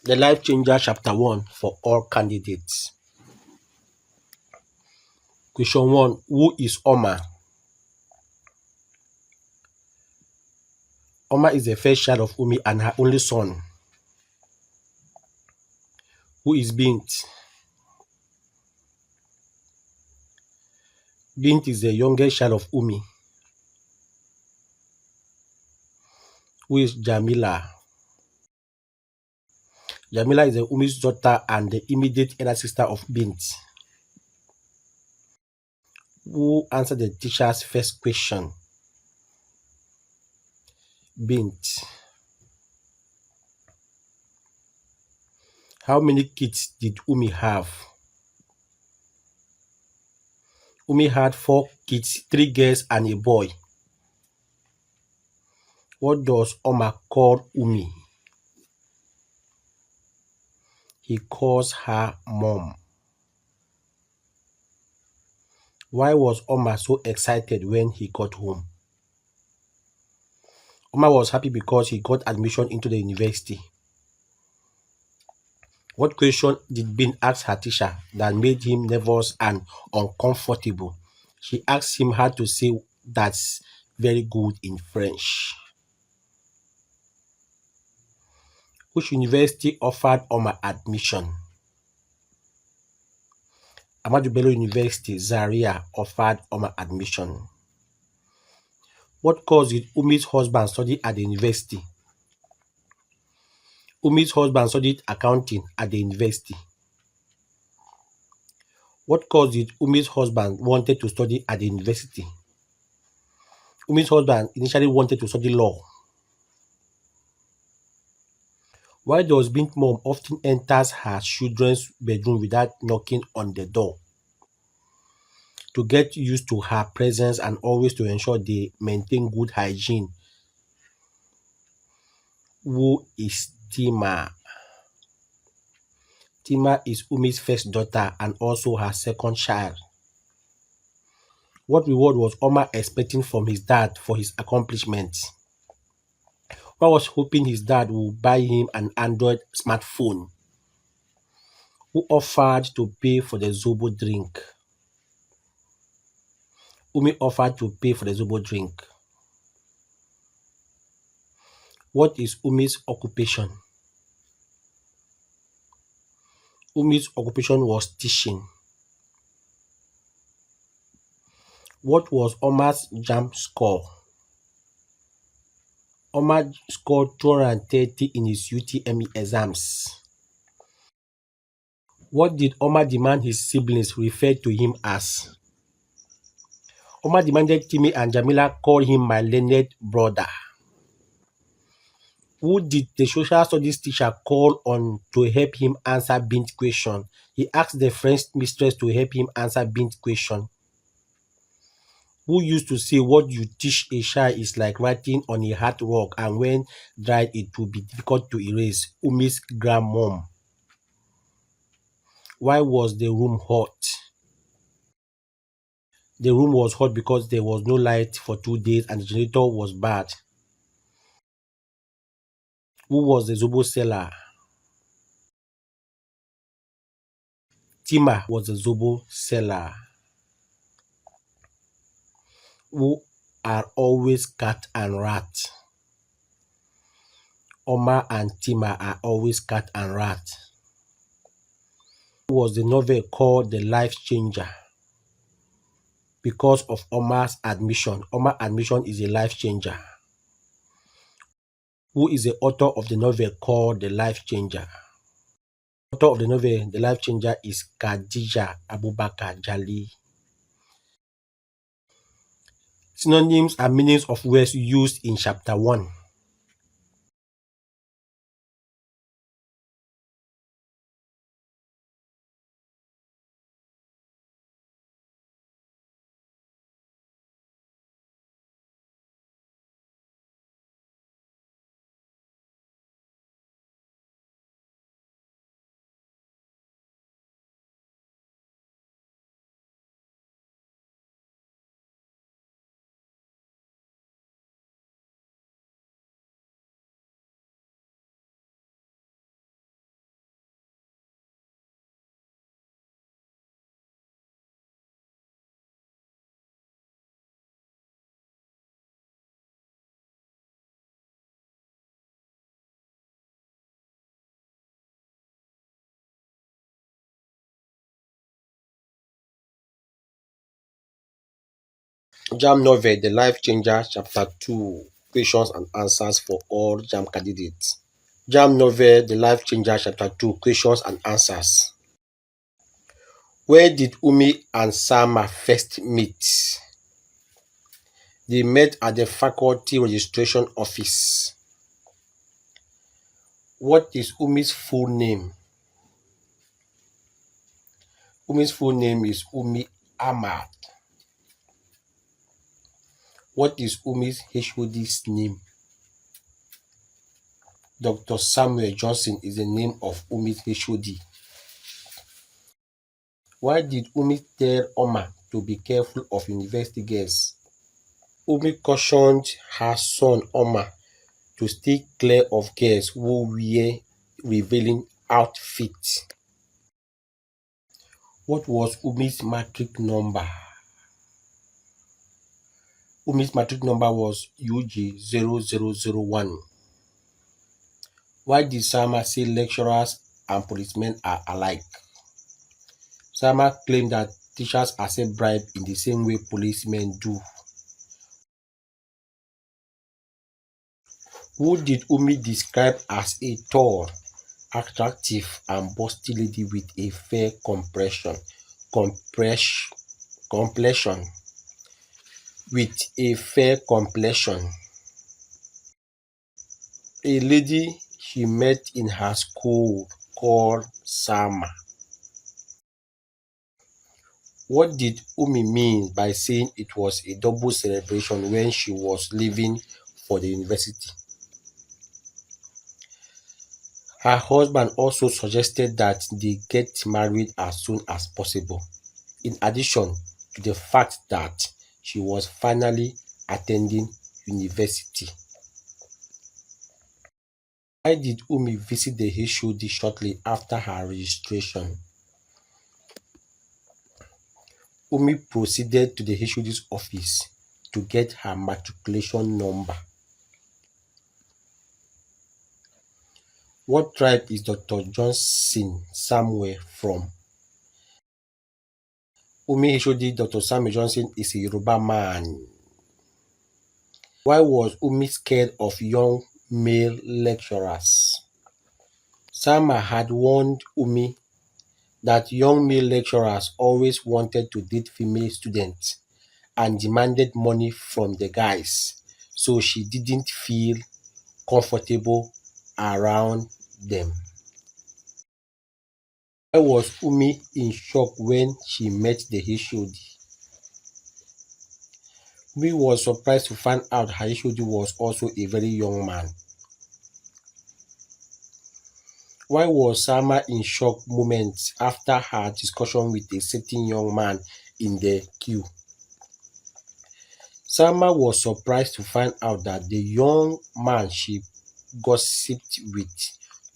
The Life Changer Chapter 1 for all candidates. Question 1. Who is Oma? Oma is the first child of Umi and her only son. Who is Bint? Bint is the youngest child of Umi. Who is Jamila? Jamila is the Umi's daughter and the immediate elder sister of Bint. Who answered the teacher's first question? Bint. How many kids did Umi have? Umi had 4 kids, 3 girls and a boy. What does Oma call Umi? He calls her mom. Why was Oma so excited when he got home? Oma was happy because he got admission into the university. What question did Bin ask her teacher that made him nervous and uncomfortable? She asked him how to say "that's very good" in French. Which university offered Oma admission? Ahmadu Bello University, Zaria, offered Oma admission. What course did Umi's husband study at the university? Umi's husband studied accounting at the university. What course did Umi's husband wanted to study at the university? Umi's husband initially wanted to study law. Why does Bint mom often enters her children's bedroom without knocking on the door? To get used to her presence and always to ensure they maintain good hygiene. Who is Tima? Tima is Umi's first daughter and also her second child. What reward was Oma expecting from his dad for his accomplishments? Oma was hoping his dad would buy him an Android smartphone. Who offered to pay for the Zobo drink? Umi offered to pay for the Zobo drink. What is Umi's occupation? Umi's occupation was teaching. What was Oma's JAMB score? Oma scored 230 in his UTME exams. What did Oma demand his siblings refer to him as? Oma demanded Timmy and Jamila call him my learned brother. Who did the social studies teacher call on to help him answer Bint's question? He asked the French mistress to help him answer Bint's question. Who used to say what you teach a child is like writing on a hard rock and when dried it will be difficult to erase? Umi's grandmom. Why was the room hot? The room was hot because there was no light for 2 days and the generator was bad. Who was the Zobo seller? Tima was the Zobo seller. Who are always cat and rat? Oma and Tima are always cat and rat. Who was the novel called The Life Changer? Because of Oma's admission. Oma's admission is a life changer. Who is the author of the novel called The Life Changer? The author of the novel The Life Changer is Khadija Abubakar Jali. Synonyms and meanings of words used in chapter 1. JAMB Novel, The Life Changer, Chapter 2, Questions and Answers for all JAMB candidates. JAMB Novel, The Life Changer, Chapter 2, Questions and Answers. Where did Umi and Sama first meet? They met at the faculty registration office. What is Umi's full name? Umi's full name is Umi Ahmad. What is Umi's HOD's name? Dr. Samuel Johnson is the name of Umi's HOD. Why did Umi tell Oma to be careful of university girls? Umi cautioned her son Oma to stay clear of girls who wear revealing outfits. What was Umi's matric number? Umi's matric number was UG0001. Why did Sama say lecturers and policemen are alike? Sama claimed that teachers accept bribe in the same way policemen do. Who did Umi describe as a tall, attractive and busty lady with a fair complexion? With a fair complexion. A lady she met in her school called Sama. What did Umi mean by saying it was a double celebration when she was leaving for the university? Her husband also suggested that they get married as soon as possible, in addition to the fact that she was finally attending university. Why did Umi visit the HOD shortly after her registration? Umi proceeded to the HOD's office to get her matriculation number. What tribe is Dr. Johnson Samuel from? Umi HOD Dr. Samuel Johnson is a Yoruba man. Why was Umi scared of young male lecturers? Sama had warned Umi that young male lecturers always wanted to date female students and demanded money from the guys, so she didn't feel comfortable around them. Why was Umi in shock when she met the HOD? Umi was surprised to find out her HOD was also a very young man. Why was Sama in shock moments after her discussion with a certain young man in the queue? Sama was surprised to find out that the young man she gossiped with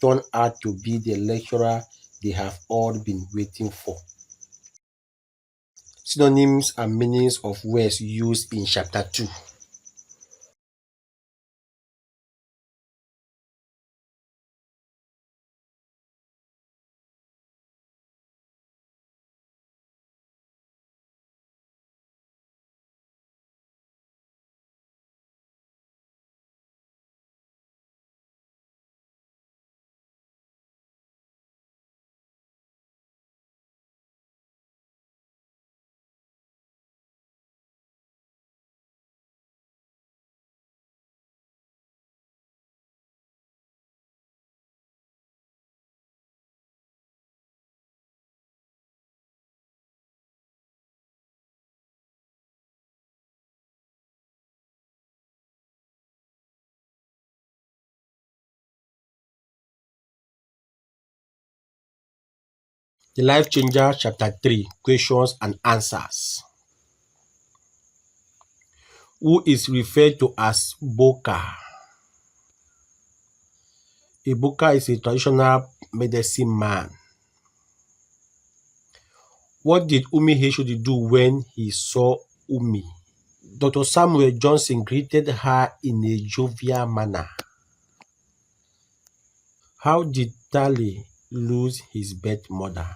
turned out to be the lecturer they have all been waiting for. Synonyms and meanings of words used in Chapter 2. The Life Changer, Chapter 3, Questions and Answers. Who is referred to as Boka? A Boka is a traditional medicine man. What did Umi HOD do when he saw Umi? Dr. Samuel Johnson greeted her in a jovial manner. How did Tali lose his birth mother?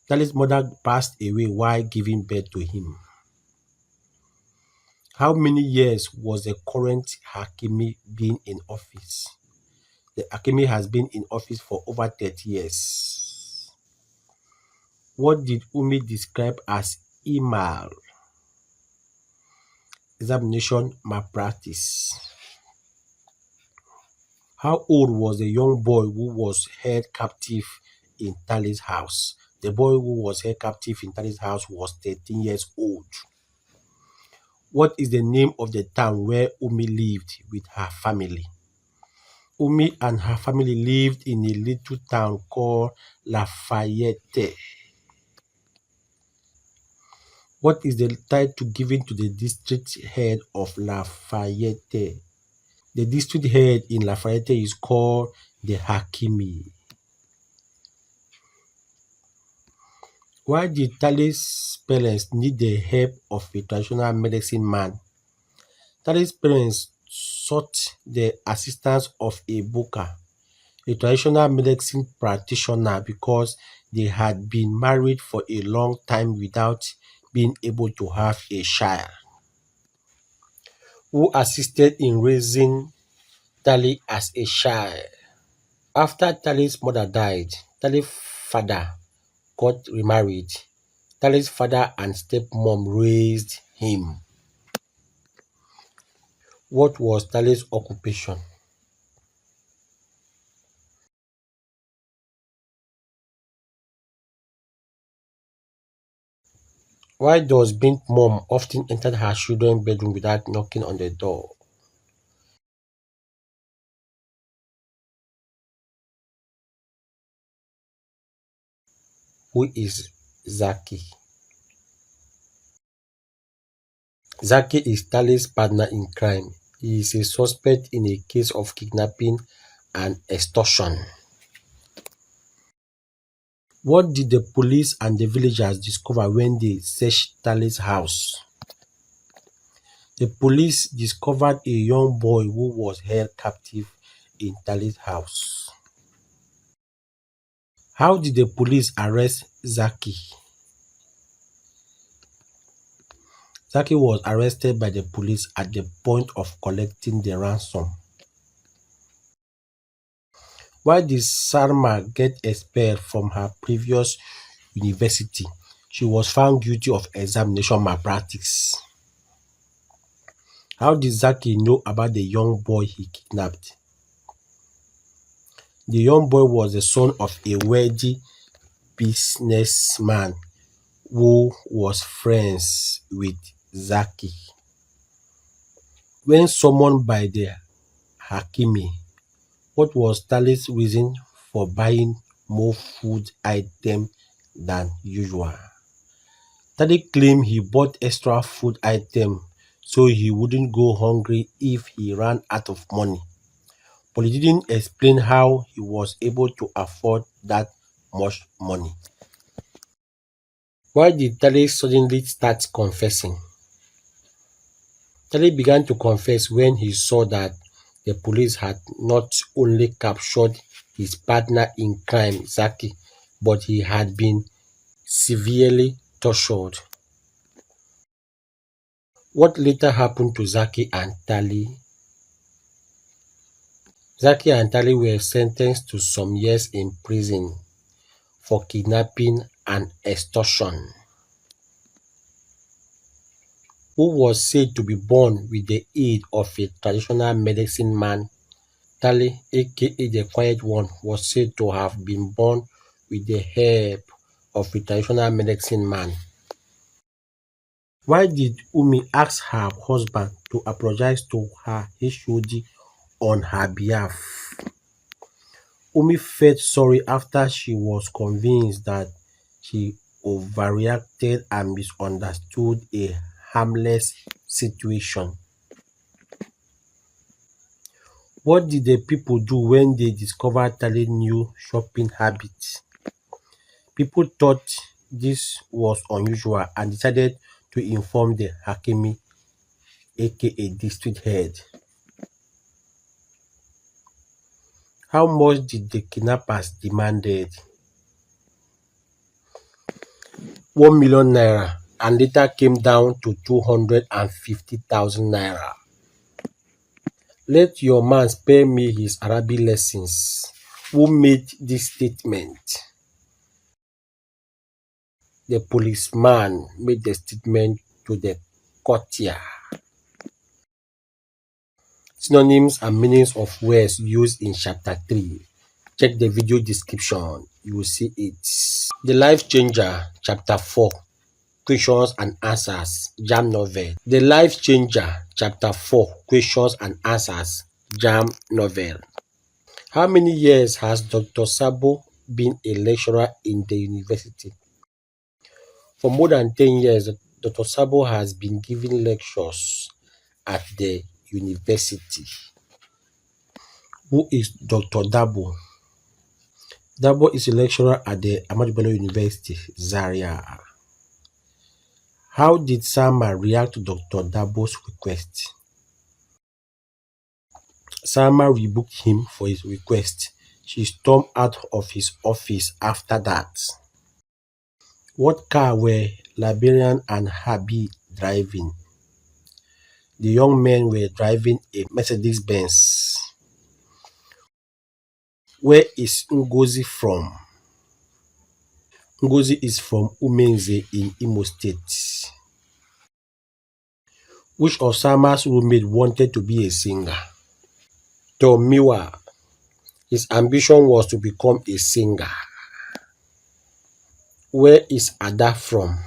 Tali's mother passed away while giving birth to him. How many years was the current Hakimi been in office? The Hakimi has been in office for over 30 years. What did Umi describe as email? Examination malpractice. How old was the young boy who was held captive in Tali's house? The boy who was held captive in Tali's house was 13 years old. What is the name of the town where Umi lived with her family? Umi and her family lived in a little town called Lafayette. What is the title given to the district head of Lafayette? The district head in Lafayette is called the Hakimi. Why did Tali's parents need the help of a traditional medicine man? Tali's parents sought the assistance of a buka, a traditional medicine practitioner, because they had been married for a long time without being able to have a child. Who assisted in raising Tali as a child? After Tali's mother died, Tali's father got remarried. Tali's father and stepmom raised him. What was Tali's occupation? Why does Bint mom often enter her children's bedroom without knocking on the door? Who is Zaki? Zaki is Tali's partner in crime. He is a suspect in a case of kidnapping and extortion. What did the police and the villagers discover when they searched Tali's house? The police discovered a young boy who was held captive in Tali's house. How did the police arrest Zaki? Zaki was arrested by the police at the point of collecting the ransom. Why did Sarma get expelled from her previous university? She was found guilty of examination malpractice. How did Zaki know about the young boy he kidnapped? The young boy was the son of a wealthy businessman who was friends with Zaki. When summoned by the Hakimi, what was Tali's reason for buying more food items than usual? Tali claimed he bought extra food items so he wouldn't go hungry if he ran out of money, but he didn't explain how he was able to afford that much money. Why did Tali suddenly start confessing? Tali began to confess when he saw that the police had not only captured his partner in crime, Zaki, but he had been severely tortured. What later happened to Zaki and Tali? Zaki and Tali were sentenced to some years in prison for kidnapping and extortion. Who was said to be born with the aid of a traditional medicine man? Tali, aka the Quiet One, was said to have been born with the help of a traditional medicine man. Why did Umi ask her husband to apologize to her HOD on her behalf? Umi felt sorry after she was convinced that she overreacted and misunderstood a harmless situation. What did the people do when they discovered Tali's new shopping habits? People thought this was unusual and decided to inform the Hakimi, aka district head. How much did the kidnappers demanded? 1 million naira. and later came down to 250,000 naira. Let your man spare me his Arabic lessons. Who made this statement? The policeman made the statement to the courtier. Synonyms and meanings of words used in chapter 3. Check the video description. You will see it. The Life Changer, chapter 4. Questions and answers. JAMB Novel. The Life Changer, chapter 4. Questions and answers. JAMB Novel. How many years has Dr. Sabo been a lecturer in the university? For more than 10 years, Dr. Sabo has been giving lectures at the university. Who is Dr. Dabo? Dabo is a lecturer at the Ahmadu Bello University, Zaria. How did Salma react to Dr. Dabo's request? Salma rebuked him for his request. She stormed out of his office after that. What car were Liberian and Habi driving? The young men were driving a Mercedes Benz. Where is Ngozi from? Ngozi is from Umenze in Imo State. Which of Salma's roommates wanted to be a singer? Tomiwa. His ambition was to become a singer. Where is Ada from?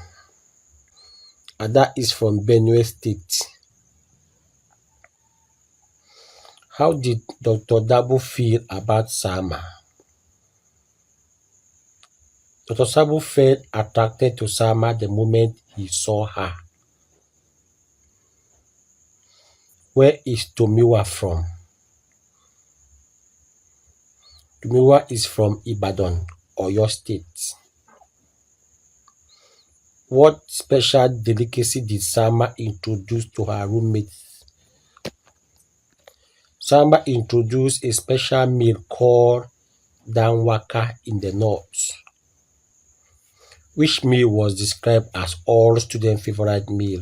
Ada is from Benue State. How did Dr. Dabo feel about Salma? Dr. Sabo felt attracted to Salma the moment he saw her. Where is Tomiwa from? Tomiwa is from Ibadan, Oyo State. What special delicacy did Salma introduce to her roommates? Salma introduced a special meal called Danwaka in the north. Which meal was described as all students' favorite meal?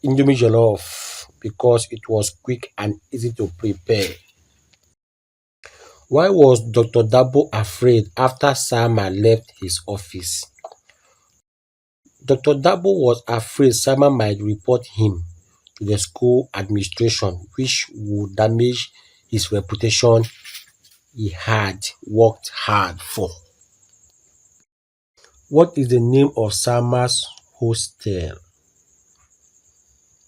Indomie jollof, because it was quick and easy to prepare. Why was Dr. Dabo afraid after Salma left his office? Dr. Dabo was afraid Salma might report him to the school administration, which would damage his reputation he had worked hard for. What is the name of Salma's hostel?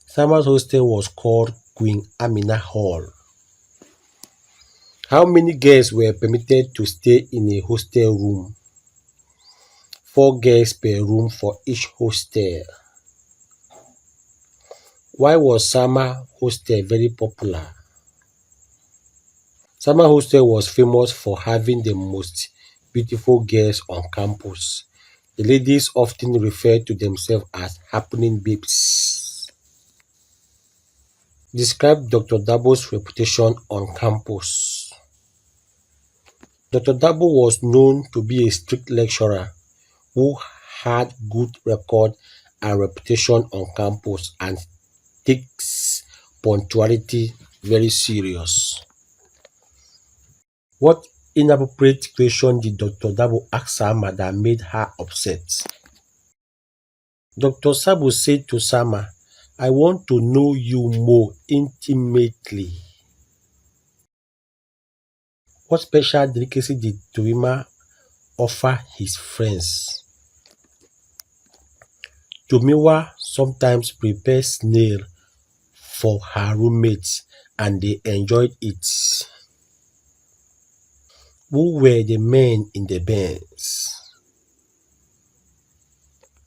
Salma's hostel was called Queen Amina Hall. How many girls were permitted to stay in a hostel room? 4 girls per room for each hostel. Why was Salma hostel very popular? Salma hostel was famous for having the most beautiful girls on campus. The ladies often referred to themselves as happening babes. Describe Dr. Dabo's reputation on campus. Dr. Dabo was known to be a strict lecturer who had good record and reputation on campus and takes punctuality very serious. What inappropriate question did Dr. Dabo ask Sama that made her upset? Dr. Sabo said to Sama, I want to know you more intimately. What special delicacy did Turima offer his friends? Tomiwa sometimes prepares snail for her roommates and they enjoyed it. Who were the men in the Benz?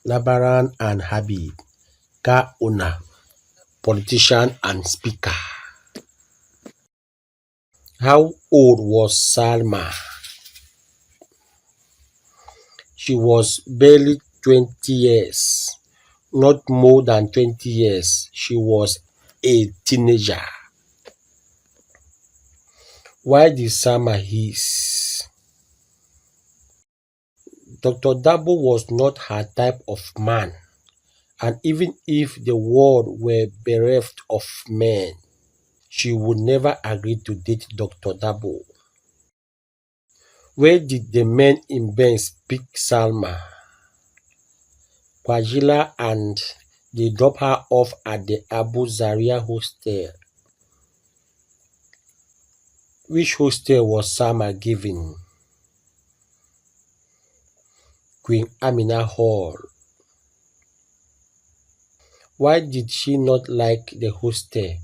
Labaran and Habib, car owner, politician and speaker. How old was Salma? She was barely 20 years, not more than 20 years. She was a teenager. Why did Salma hiss? Dr. Dabo was not her type of man. And even if the world were bereft of men, she would never agree to date Dr. Dabo. Where did the men in Benz pick Salma, Kwajila, and they drop her off at the Abu Zaria hostel? Which hostel was Salma given? Queen Amina Hall. Why did she not like the hostel?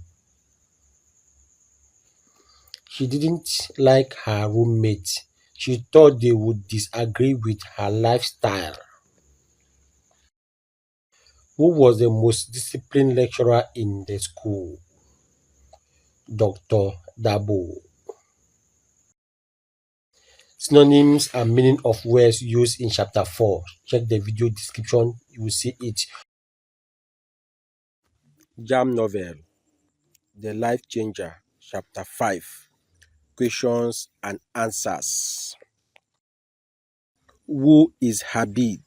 She didn't like her roommates. She thought they would disagree with her lifestyle. Who was the most disciplined lecturer in the school? Dr. Dabo. Synonyms and meaning of words used in chapter 4. Check the video description, you will see it. JAMB Novel, The Life Changer, chapter 5. Questions and answers. Who is Habib?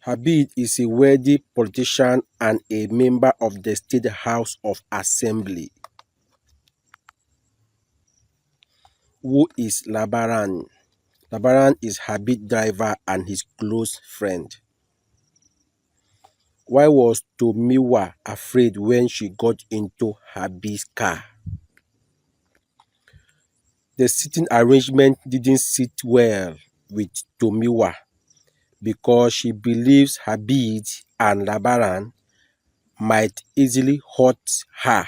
Habib is a wealthy politician and a member of the State House of Assembly. Who is Labaran? Labaran is Habib's driver and his close friend. Why was Tomiwa afraid when she got into Habib's car? The seating arrangement didn't sit well with Tomiwa because she believes Habib and Labaran might easily hurt her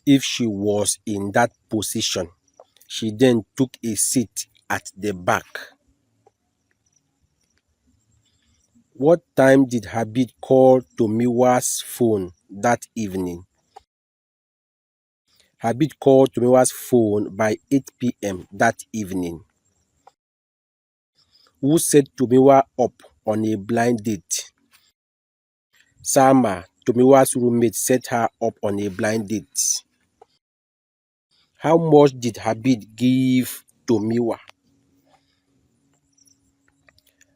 if she was in that position. She then took a seat at the back. What time did Habib call Tomiwa's phone that evening? Habib called Tomiwa's phone by 8 p.m. that evening. Who set Tomiwa up on a blind date? Salma, Tomiwa's roommate, set her up on a blind date. How much did Habib give Tomiwa?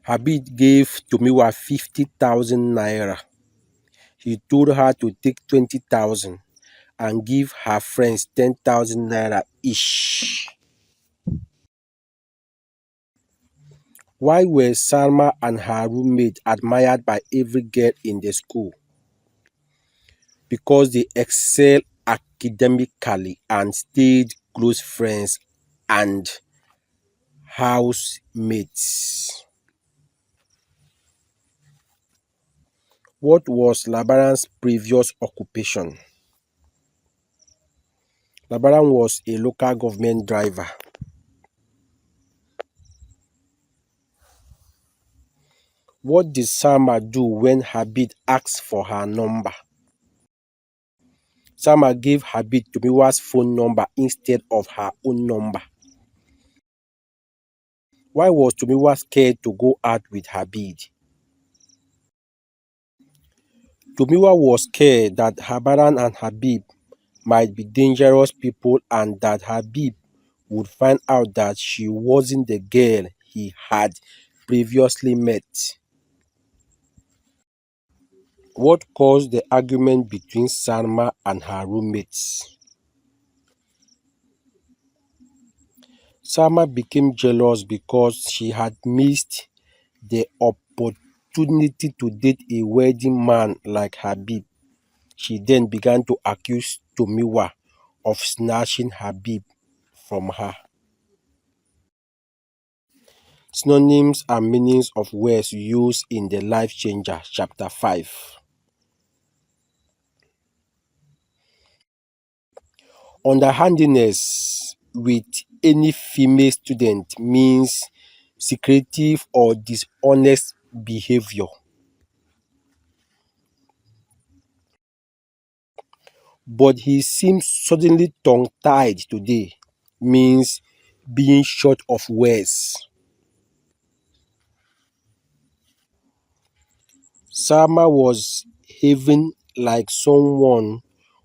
Habib gave Tomiwa 50,000 naira. He told her to take 20,000 and give her friends 10,000 naira each. Why were Salma and her roommate admired by every girl in the school? Because they excelled academically and stayed close friends and housemates. What was Labaran's previous occupation? Labaran was a local government driver. What did Salma do when Habib asked for her number? Salma gave Habib Tomiwa's phone number instead of her own number. Why was Tomiwa scared to go out with Habib? Tomiwa was scared that Habaran and Habib might be dangerous people and that Habib would find out that she wasn't the girl he had previously met. What caused the argument between Salma and her roommates? Salma became jealous because she had missed the opportunity to date a wealthy man like Habib. She then began to accuse Tomiwa of snatching Habib from her. Synonyms and meanings of words used in The Life Changer, Chapter 5. Underhandedness with any female student means secretive or dishonest behavior. But he seems suddenly tongue-tied today means being short of words. Salma was having like someone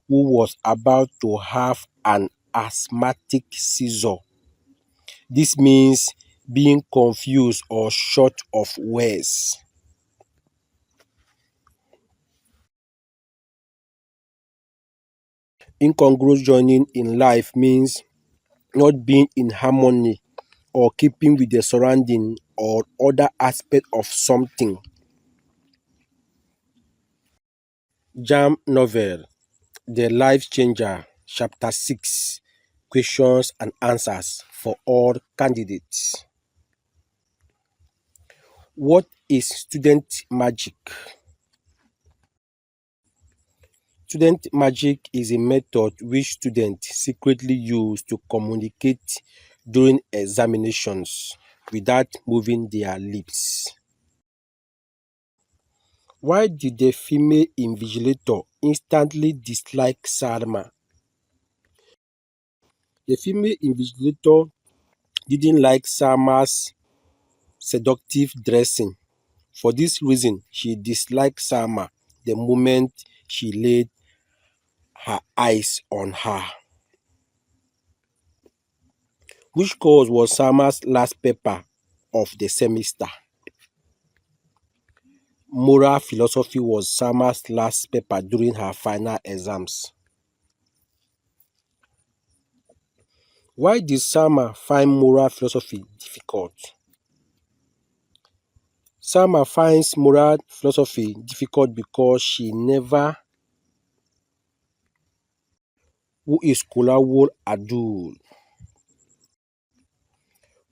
who was about to have an asthmatic seizure. This means being confused or short of words. Incongruous joining in life means not being in harmony or keeping with the surrounding or other aspect of something. JAMB Novel, The Life Changer, Chapter 6, Questions and Answers for all candidates. What is student magic? Student magic is a method which students secretly use to communicate during examinations without moving their lips. Why did the female invigilator instantly dislike Salma? The female invigilator didn't like Salma's seductive dressing. For this reason, she disliked Salma the moment she laid her eyes on her. Which course was Salma's last paper of the semester? Moral philosophy was Salma's last paper during her final exams. Why did Salma find moral philosophy difficult? Salma finds moral philosophy difficult because she never. Who is Kolawol Adul?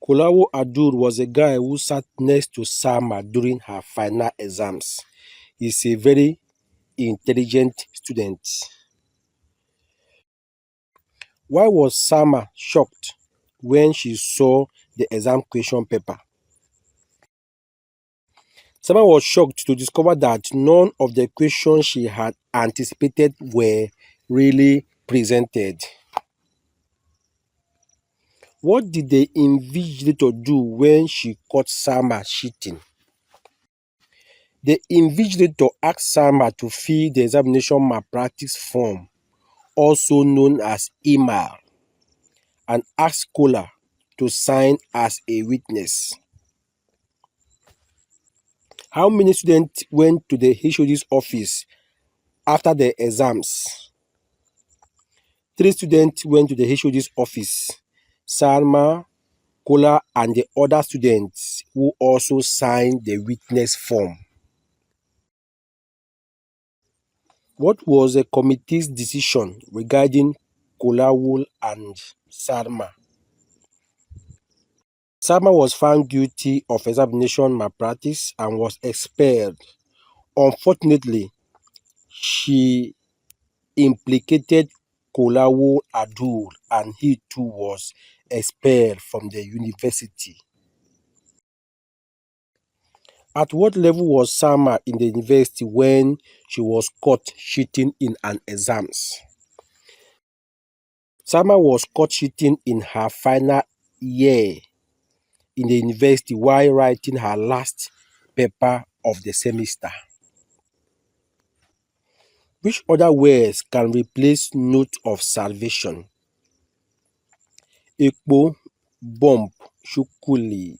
Kolawol Adul was a guy who sat next to Salma during her final exams. He's a very intelligent student. Why was Salma shocked when she saw the exam question paper? Salma was shocked to discover that none of the questions she had anticipated were really presented. What did the invigilator do when she caught Salma cheating? The invigilator asked Salma to fill the examination malpractice form, also known as email, and asked Kola to sign as a witness. How many students went to the HOD's office after the exams? Three students went to the HOD's office: Salma, Kola, and the other students who also signed the witness form. What was the committee's decision regarding Kolawol and Salma? Salma was found guilty of examination malpractice and was expelled. Unfortunately, she implicated Kolawol Adul and he too was expelled from the university. At what level was Salma in the university when she was caught cheating in an exams? Salma was caught cheating in her final year in the university while writing her last paper of the semester. Which other words can replace note of salvation? Ekpo, bomb, shukuli.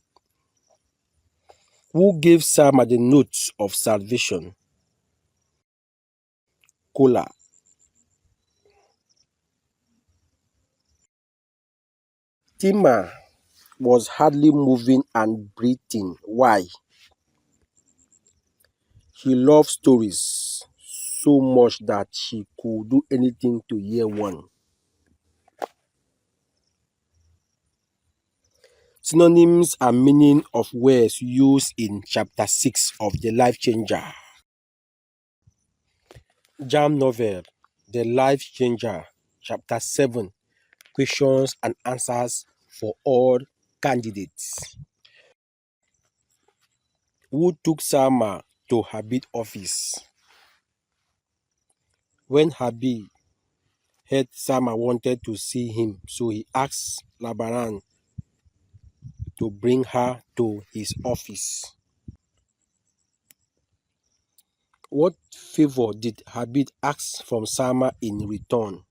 Who gave Salma the notes of salvation? Kola. Tima was hardly moving and breathing. Why? She loved stories so much that she could do anything to hear one. Synonyms and meaning of words used in chapter 6 of The Life Changer. JAMB Novel, The Life Changer, chapter 7, Questions and Answers for all candidates. Who took Salma to Habib office? When Habib heard Salma wanted to see him, so he asked Labaran to bring her to his office. What favor did Habib ask from Salma in return?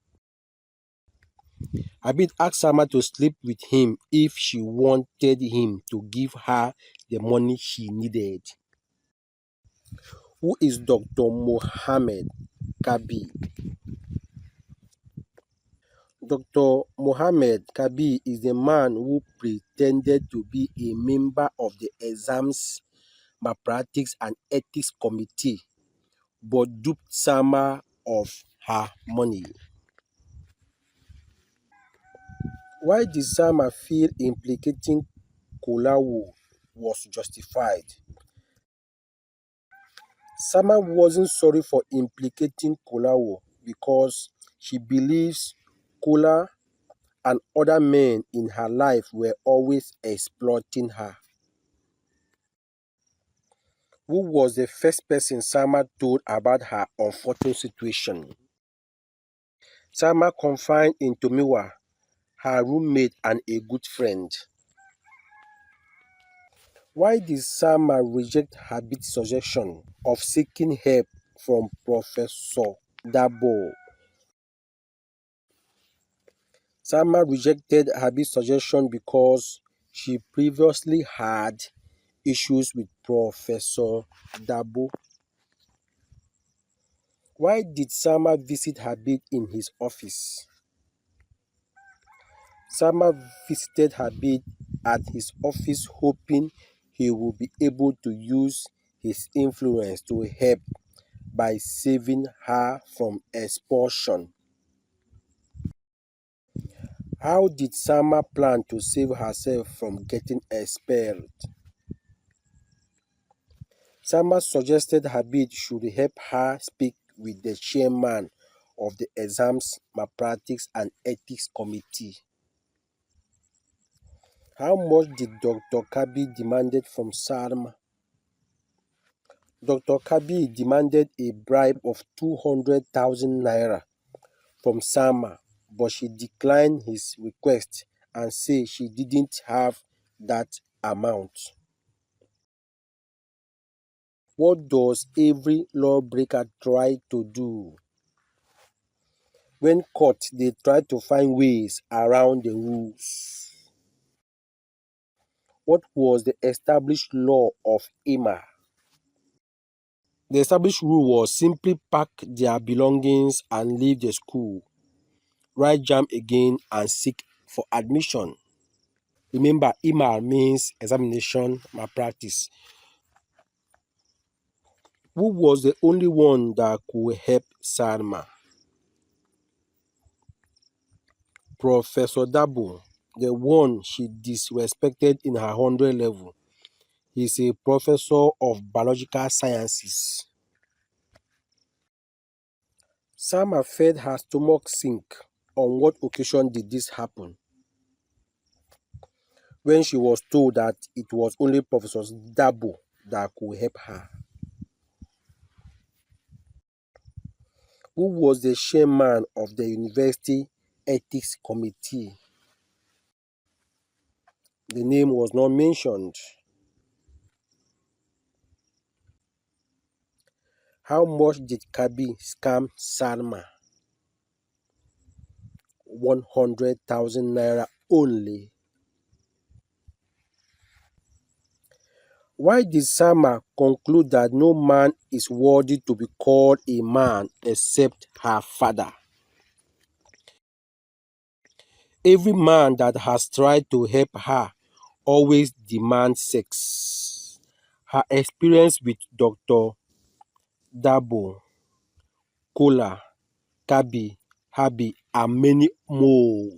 Habib asked Salma to sleep with him if she wanted him to give her the money she needed. Who is Dr. Mohammed Kabi? Dr. Mohammed Kabi is the man who pretended to be a member of the exams malpractice and ethics committee but duped Salma of her money. Why did Salma feel implicating Kolawo was justified? Salma wasn't sorry for implicating Kolawo because she believes Kola and other men in her life were always exploiting her. Who was the first person Salma told about her unfortunate situation? Salma confided in Tomiwa, her roommate and a good friend. Why did Salma reject Habib's suggestion of seeking help from Professor Dabo? Salma rejected Habib's suggestion because she previously had issues with Professor Dabo. Why did Salma visit Habib in his office? Salma visited Habib at his office hoping he would be able to use his influence to help by saving her from expulsion. How did Salma plan to save herself from getting expelled? Salma suggested Habib should help her speak with the chairman of the Exams Malpractice and Ethics Committee. How much did Dr. Kabi demanded from Salma? Dr. Kabi demanded a bribe of 200,000 naira from Salma, but she declined his request and said she didn't have that amount. What does every lawbreaker try to do? When caught, they try to find ways around the rules. What was the established law of Emma? The established rule was simply pack their belongings and leave the school, write JAMB again and seek for admission. Remember, Emma means examination malpractice. Who was the only one that could help Salma? Professor Dabo, the one she disrespected in her 100 level. He's a professor of biological sciences. Salma felt her stomach sink. On what occasion did this happen? When she was told that it was only Professor Dabo that could help her. Who was the chairman of the university ethics committee? The name was not mentioned. How much did Kabi scam Salma? 100,000 naira only. Why did Salma conclude that no man is worthy to be called a man except her father? Every man that has tried to help her always demands sex. Her experience with Dr. Dabo, Kola, Kabi, Habi, and many more.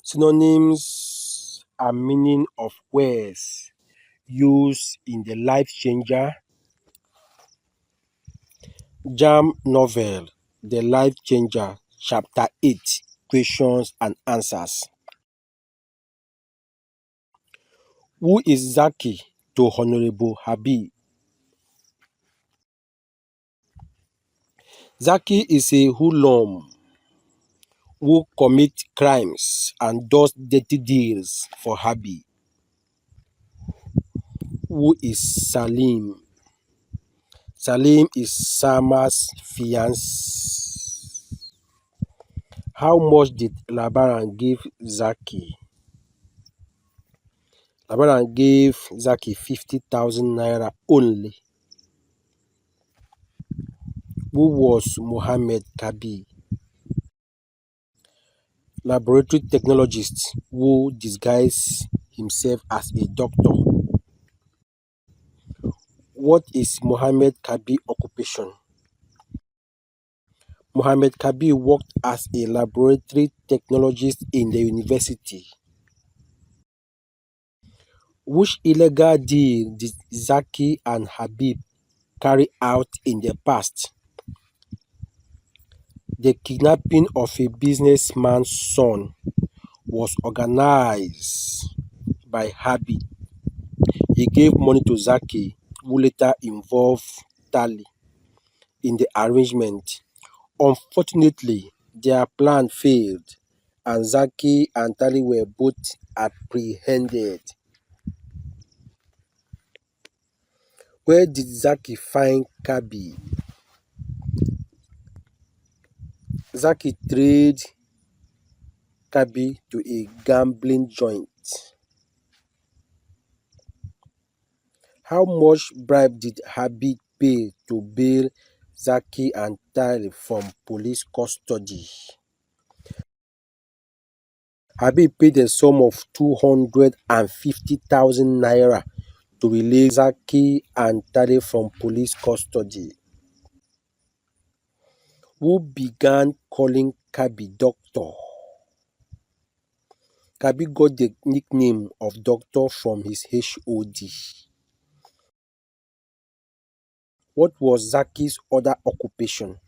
Synonyms and meaning of words used in the Life Changer JAMB Novel, The Life Changer, Chapter 8, Questions and Answers. Who is Zaki to Honorable Habib? Zaki is a hoodlum who commits crimes and does dirty deals for Habib. Who is Salim? Salim is Sama's fiance. How much did Labaran give Zaki? Labaran gave Zaki 50,000 naira only. Who was Mohammed Kabi? Laboratory technologist who disguised himself as a doctor. What is Mohammed Kabi occupation? Mohammed Kabi worked as a laboratory technologist in the university. Which illegal deal did Zaki and Habib carry out in the past? The kidnapping of a businessman's son was organized by Habib. He gave money to Zaki, who later involved Tali in the arrangement. Unfortunately, their plan failed, and Zaki and Tali were both apprehended. Where did Zaki find Kabi? Zaki traded Kabi to a gambling joint. How much bribe did Habib pay to bail Zaki and Tali from police custody? Habib paid a sum of 250,000 naira to release Zaki and Tali from police custody. Who began calling Kabi doctor? Kabi got the nickname of doctor from his HOD. What was Zaki's other occupation?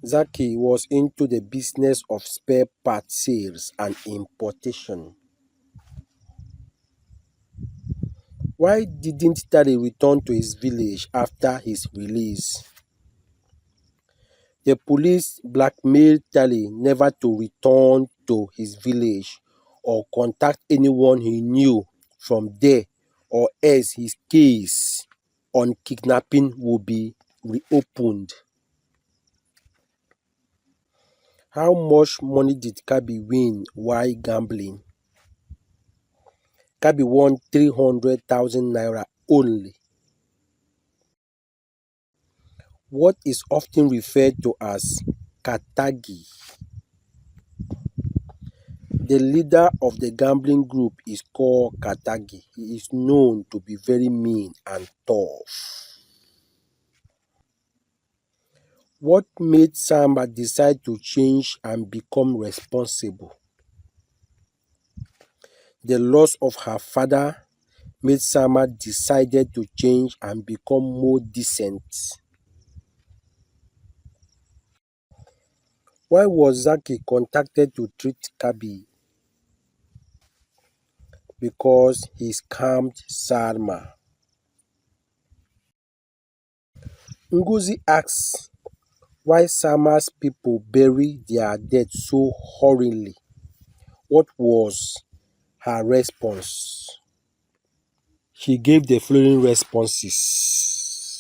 Zaki was into the business of spare part sales and importation. Why didn't Tali return to his village after his release? The police blackmailed Tali never to return to his village or contact anyone he knew from there, or else his case on kidnapping would be reopened. How much money did Kabi win while gambling? Kabi won 300,000 naira only. What is often referred to as Katagi? The leader of the gambling group is called Katagi. He is known to be very mean and tough. What made Samba decide to change and become responsible? The loss of her father made Sama decided to change and become more decent. Why was Zaki contacted to treat Kabi? Because he scammed Salma. Ngozi asks why Salma's people bury their dead so horribly. What was her response? She gave the following responses.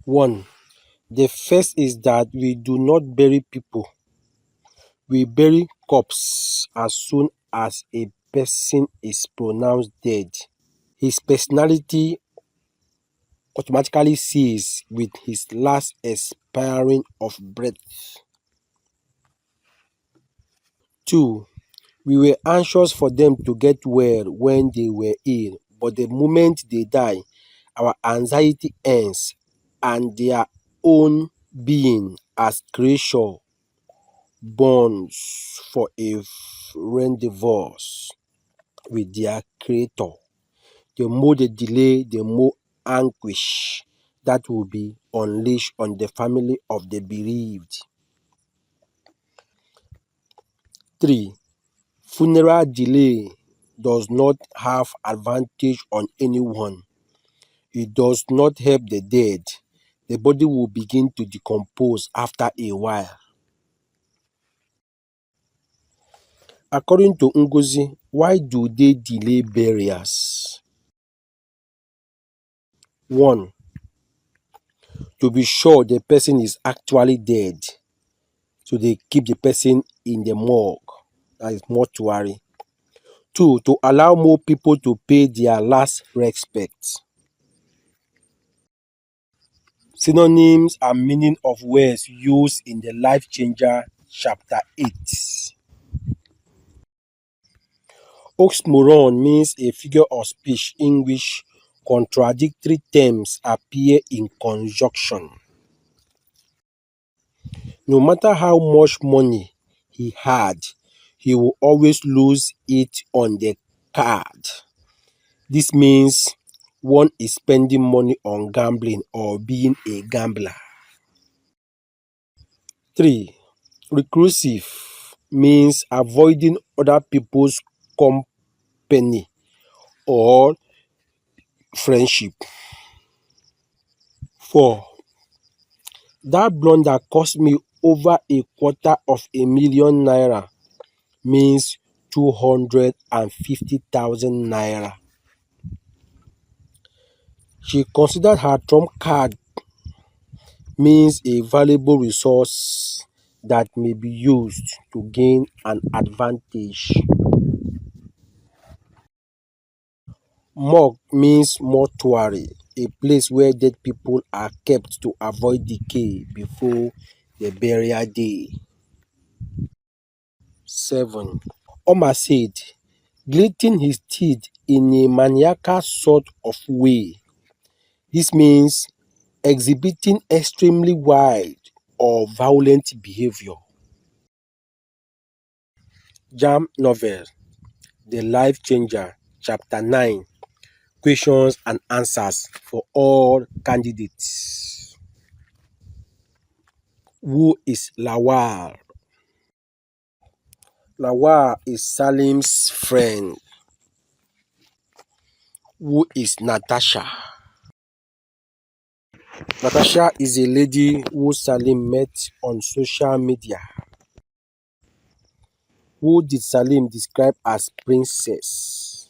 1. The first is that we do not bury people. We bury corpse as soon as a person is pronounced dead. His personality automatically ceases with his last expiring of breath. 2. We were anxious for them to get well when they were ill, but the moment they die, our anxiety ends, and their own being as creature bonds for a rendezvous with their creator. The more they delay, the more anguish that will be unleashed on the family of the bereaved. 3. Funeral delay does not have advantage on anyone. It does not help the dead. The body will begin to decompose after a while. According to Ngozi, why do they delay burials? 1. to be sure the person is actually dead. So they keep the person in the morgue, that is mortuary. Two, to allow more people to pay their last respects. Synonyms and meaning of words used in the Life Changer chapter 8. Oxymoron means a figure of speech in which contradictory terms appear in conjunction. No matter how much money he had, he will always lose it on the card. This means one is spending money on gambling or being a gambler. 3. Reclusive means avoiding other people's company or friendship. 4. That blunder cost me over a quarter of a million naira means 250,000 naira. She considered her trump card means a valuable resource that may be used to gain an advantage. Morgue means mortuary, a place where dead people are kept to avoid decay before the burial day. 7. Omar said, gritting his teeth in a maniacal sort of way. This means exhibiting extremely wild or violent behavior. JAMB Novel, The Life Changer, Chapter 9. Questions and answers for all candidates. Who is Lawal? Lawal is Salim's friend. Who is Natasha? Natasha is a lady who Salim met on social media. Who did Salim describe as princess?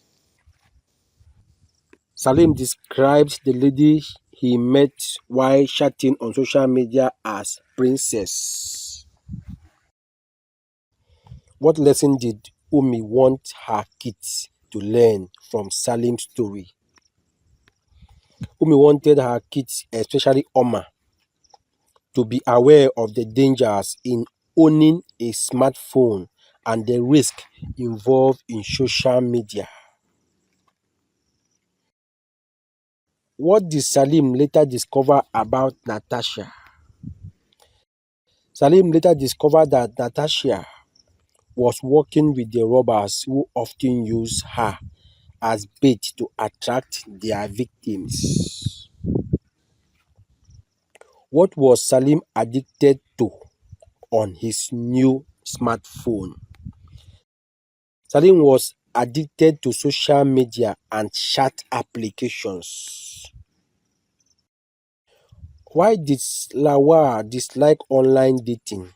Salim described the lady he met while chatting on social media as princess. What lesson did Umi want her kids to learn from Salim's story? Umi wanted her kids, especially Oma, to be aware of the dangers in owning a smartphone and the risk involved in social media. What did Salim later discover about Natasha? Salim later discovered that Natasha was working with the robbers who often use her as bait to attract their victims. What was Salim addicted to on his new smartphone? Salim was addicted to social media and chat applications. Why did Lawal dislike online dating?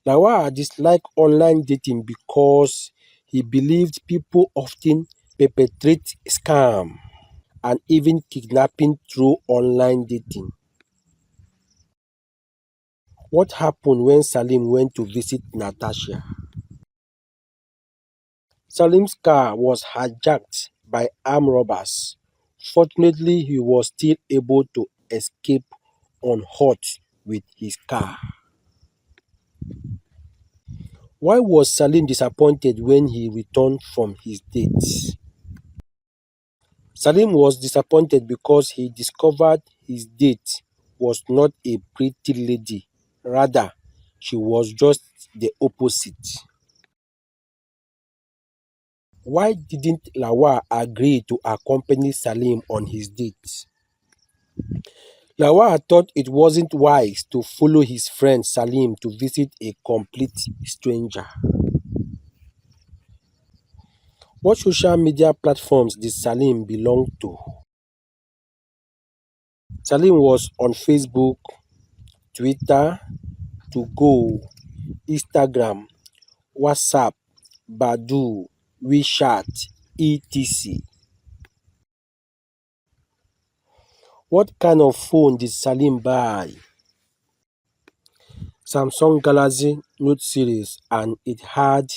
Lawal disliked online dating because he believed people often perpetrate scam and even kidnapping through online dating. What happened when Salim went to visit Natasha? Salim's car was hijacked by armed robbers. Fortunately, he was still able to escape unhurt with his car. Why was Salim disappointed when he returned from his date? Salim was disappointed because he discovered his date was not a pretty lady, rather, she was just the opposite. Why didn't Lawal agree to accompany Salim on his date? Lawal thought it wasn't wise to follow his friend Salim to visit a complete stranger. What social media platforms did Salim belong to? Salim was on Facebook, Twitter, 2Go, Instagram, WhatsApp, Badoo, WeChat, etc. What kind of phone did Salim buy? Samsung Galaxy Note series, and it had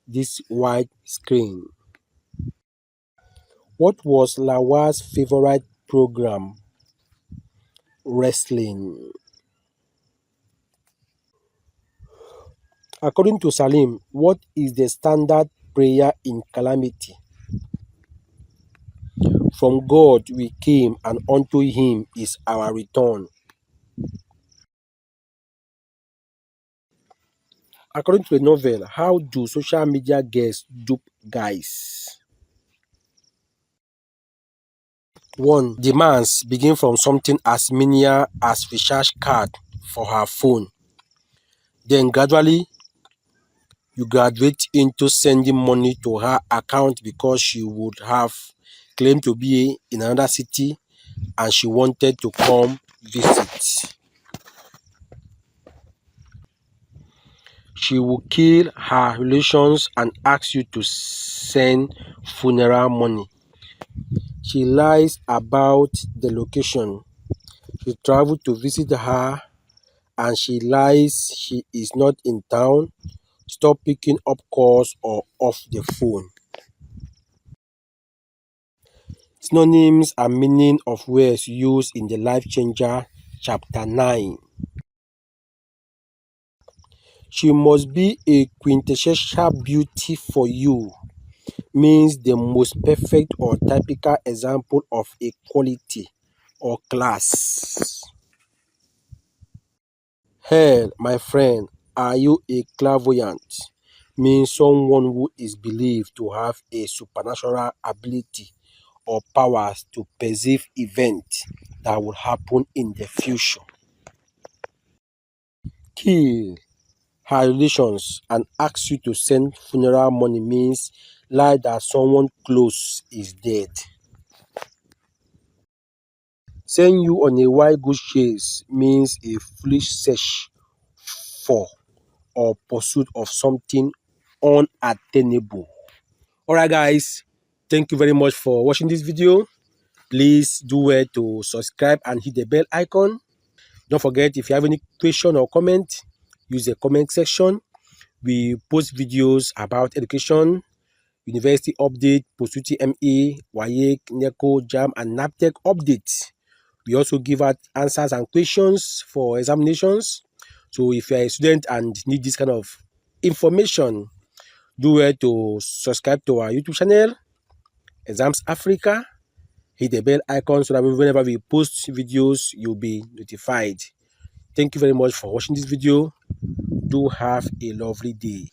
this wide screen. What was Lawar's favorite program? Wrestling. According to Salim, what is the standard prayer in calamity? From God we came, and unto him is our return. According to the novel, how do social media girls dupe guys? 1. Demands begin from something as menial as recharge card for her phone. Then gradually you graduate into sending money to her account because she would have claimed to be in another city and she wanted to come visit. She will kill her relations and ask you to send funeral money. She lies about the location. She traveled to visit her and she lies she is not in town. Stop picking up calls or off the phone. Synonyms and meaning of words used in the Life Changer, Chapter 9. She must be a quintessential beauty for you means the most perfect or typical example of a quality or class. Hell, my friend, are you a clairvoyant? Means someone who is believed to have a supernatural ability or powers to perceive events that will happen in the future. Kill her relations and ask you to send funeral money means lie that someone close is dead. Send you on a wild goose chase means a foolish search for or pursuit of something unattainable. Alright guys, thank you very much for watching this video. Please do well to subscribe and hit the bell icon. Don't forget, if you have any question or comment, use the comment section. We post videos about education, university update, post-UTME, WAEC, NECO, JAMB, and NAPTEC updates. We also give out answers and questions for examinations. So if you're a student and need this kind of information, do well to subscribe to our YouTube channel, Exams Africa. Hit the bell icon so that whenever we post videos, you'll be notified. Thank you very much for watching this video. Do have a lovely day.